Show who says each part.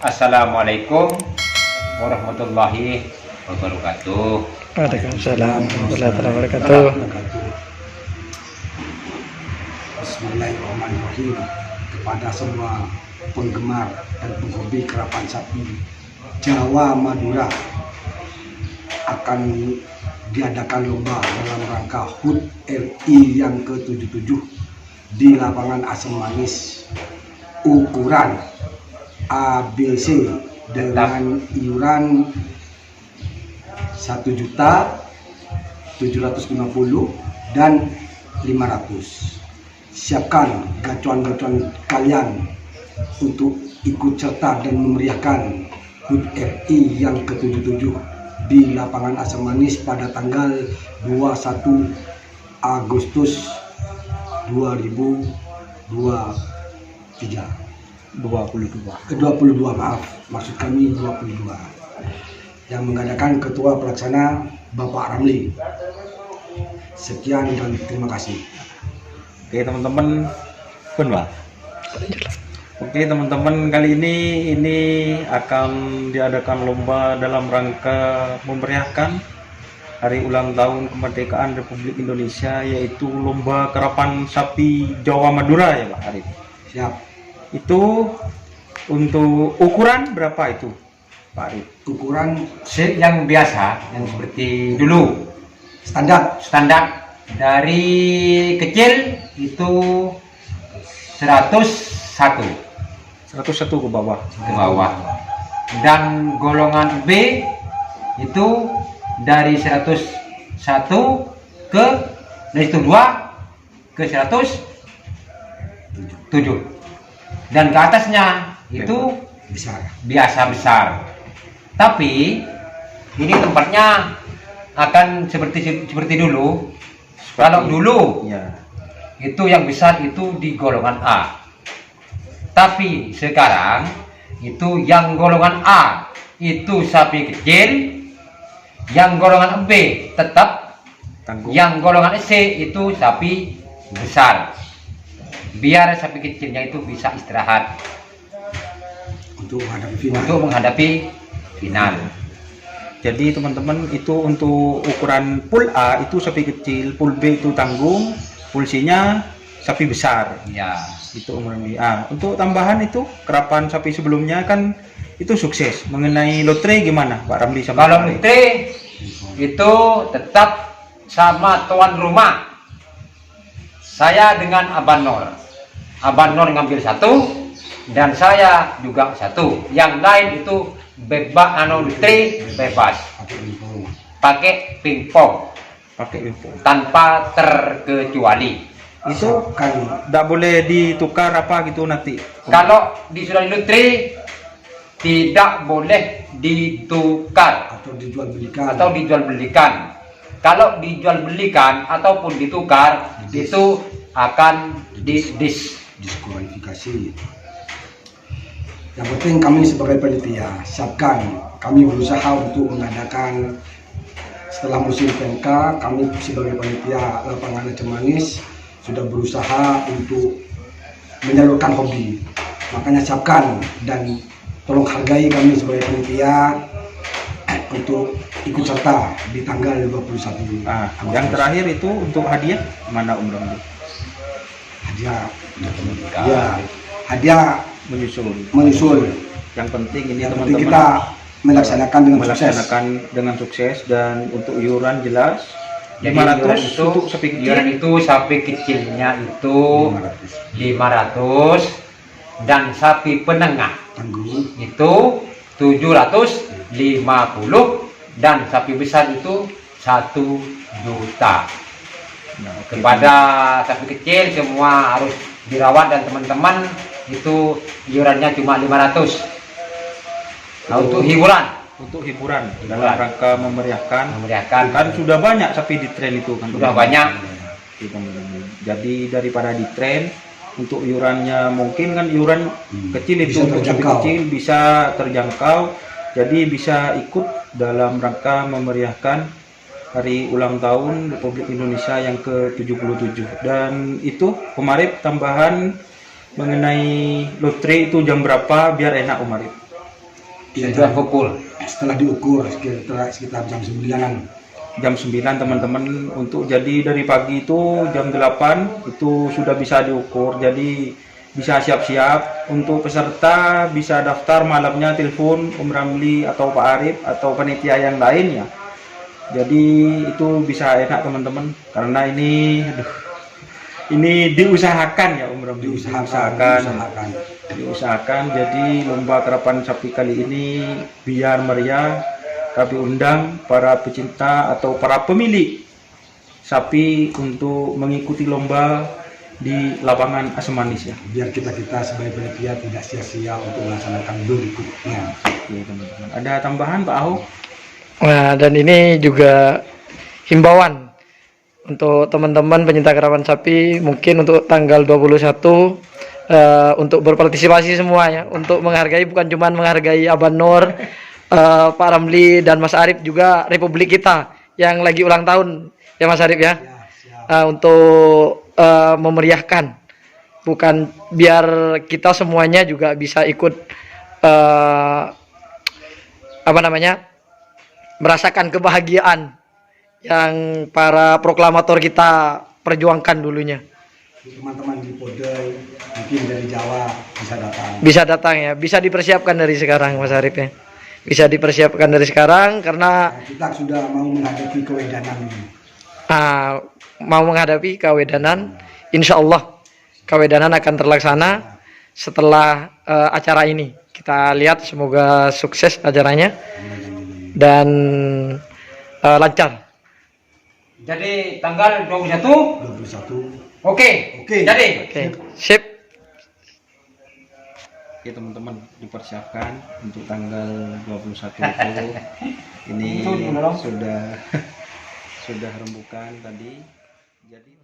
Speaker 1: Assalamualaikum warahmatullahi wabarakatuh.
Speaker 2: Waalaikumsalam warahmatullahi wabarakatuh.
Speaker 3: Bismillahirrahmanirrahim. Kepada semua penggemar dan penghobi kerapan sapi Jawa Madura, akan diadakan lomba dalam rangka HUT RI yang ke-77 di lapangan Asem Manis, ukuran ABC dengan iuran 1.750.000 dan 500. Siapkan gacuan-gacuan kalian untuk ikut serta dan memeriahkan HUT RI yang ke-77 di lapangan Asem Manis pada tanggal 21 Agustus 2023. 22 maaf, maksud kami 22, yang mengadakan Ketua Pelaksana Bapak Ramli. Sekian dan terima kasih.
Speaker 4: Oke teman-teman, Oke teman-teman, kali ini akan diadakan lomba dalam rangka memeriahkan hari ulang tahun kemerdekaan Republik Indonesia, yaitu lomba karapan sapi Jawa Madura ya Pak Arif.
Speaker 3: Siap.
Speaker 4: Itu untuk ukuran berapa itu Pak Arif?
Speaker 3: Ukuran
Speaker 1: Yang biasa, yang seperti dulu, standar dari kecil itu 101
Speaker 4: ke bawah.
Speaker 1: Dan golongan B itu dari 101 dari 2 ke 107, dan ke atasnya itu biasa besar. Tapi ini tempatnya akan seperti dulu. Kalau dulu
Speaker 4: ya,
Speaker 1: itu yang besar itu di golongan A. Tapi sekarang itu yang golongan A itu sapi kecil, yang golongan B tetap
Speaker 4: tanggung.
Speaker 1: Yang golongan C itu sapi besar. Biar sapi kecilnya itu bisa istirahat
Speaker 3: untuk
Speaker 1: menghadapi final.
Speaker 4: Jadi teman-teman, itu untuk ukuran pool A itu sapi kecil, pool B itu tanggung, pool C-nya sapi besar.
Speaker 1: Ya.
Speaker 4: Itu umuran B. Untuk tambahan itu kerapan sapi sebelumnya kan itu sukses. Mengenai lotre gimana Pak Ramli sama
Speaker 1: Kalau lotre itu tetap sama tuan rumah. Saya dengan Abang Nur. Abang Nur ngambil 1 dan saya juga 1. Yang lain itu bebas, lotre bebas. Pakai pingpong tanpa terkecuali.
Speaker 4: Itu kan tidak boleh ditukar apa gitu nanti.
Speaker 1: Kalau di surat lotre tidak boleh ditukar
Speaker 3: atau dijual belikan. Kalau dijual belikan ataupun ditukar, itu akan diskualifikasi. Yang penting kami sebagai panitia siapkan, kami berusaha untuk mengadakan setelah musim PMK, kami sebagai panitia lapangan Asem Manis sudah berusaha untuk menyalurkan hobi. Makanya siapkan dan tolong hargai kami sebagai panitia untuk ikut serta di tanggal 21.
Speaker 4: Yang terakhir itu untuk hadiah mana Om Ramli?
Speaker 3: Hadiah menyusul.
Speaker 4: Yang penting ini
Speaker 3: teman-teman
Speaker 4: kita
Speaker 3: melaksanakan
Speaker 4: dengan sukses. Dan untuk iuran jelas.
Speaker 1: Jadi
Speaker 4: 500 untuk sapi kecil.
Speaker 1: Itu sapi kecilnya itu 500 dan sapi penengah itu 750 dan sapi besar itu 1 juta. Kepada sapi kecil semua harus dirawat dan teman-teman itu iurannya cuma 500. Untuk hiburan
Speaker 4: dalam rangka memeriahkan kan sudah banyak sapi di tren itu kan,
Speaker 1: sudah banyak.
Speaker 4: Jadi daripada di tren, untuk iurannya mungkin kan iuran kecil itu untuk sapi kecil bisa terjangkau, jadi bisa ikut dalam rangka memeriahkan hari ulang tahun Republik Indonesia yang ke-77. Dan itu kemarin tambahan mengenai lotre itu jam berapa biar enak Om Arif?
Speaker 3: Iya,
Speaker 1: sudah pukul.
Speaker 3: setelah diukur sekitar jam 9-an.
Speaker 4: Jam 9 teman-teman, untuk jadi dari pagi itu jam 8 itu sudah bisa diukur, jadi bisa siap-siap. Untuk peserta bisa daftar malamnya, telepon Om Ramli atau Pak Arif atau panitia yang lainnya. Jadi itu bisa enak teman-teman, karena ini diusahakan ya Om Ramli, diusahakan. Jadi lomba karapan sapi kali ini biar meriah, kami undang para pecinta atau para pemilik sapi untuk mengikuti lomba di lapangan Asam Manis ya.
Speaker 3: Biar kita sebagai panitia tidak sia-sia untuk melaksanakan berikutnya.
Speaker 4: Oke teman-teman, ada tambahan Pak Ahok?
Speaker 2: Nah, dan ini juga himbauan untuk teman-teman pencinta karapan sapi, mungkin untuk tanggal 21 untuk berpartisipasi semuanya, untuk menghargai, bukan cuma menghargai Abang Nur, Pak Ramli dan Mas Arif, juga Republik kita yang lagi ulang tahun ya Mas Arif ya. Untuk memeriahkan, bukan biar kita semuanya juga bisa ikut merasakan kebahagiaan yang para proklamator kita perjuangkan dulunya.
Speaker 3: Teman-teman di Podai mungkin dari Jawa
Speaker 2: bisa datang ya, bisa dipersiapkan dari sekarang Mas Arif ya, bisa dipersiapkan dari sekarang karena
Speaker 3: kita sudah mau menghadapi kewedanan ini.
Speaker 2: Mau menghadapi kawedanan, insya Allah kawedanan akan terlaksana setelah acara ini. Kita lihat semoga sukses acaranya dan lancar.
Speaker 1: Jadi tanggal 21. Oke. Jadi.
Speaker 2: Oke. Sip.
Speaker 4: Oke teman-teman, dipersiapkan untuk tanggal 21 itu. Ini sudah rembukan tadi. Jadi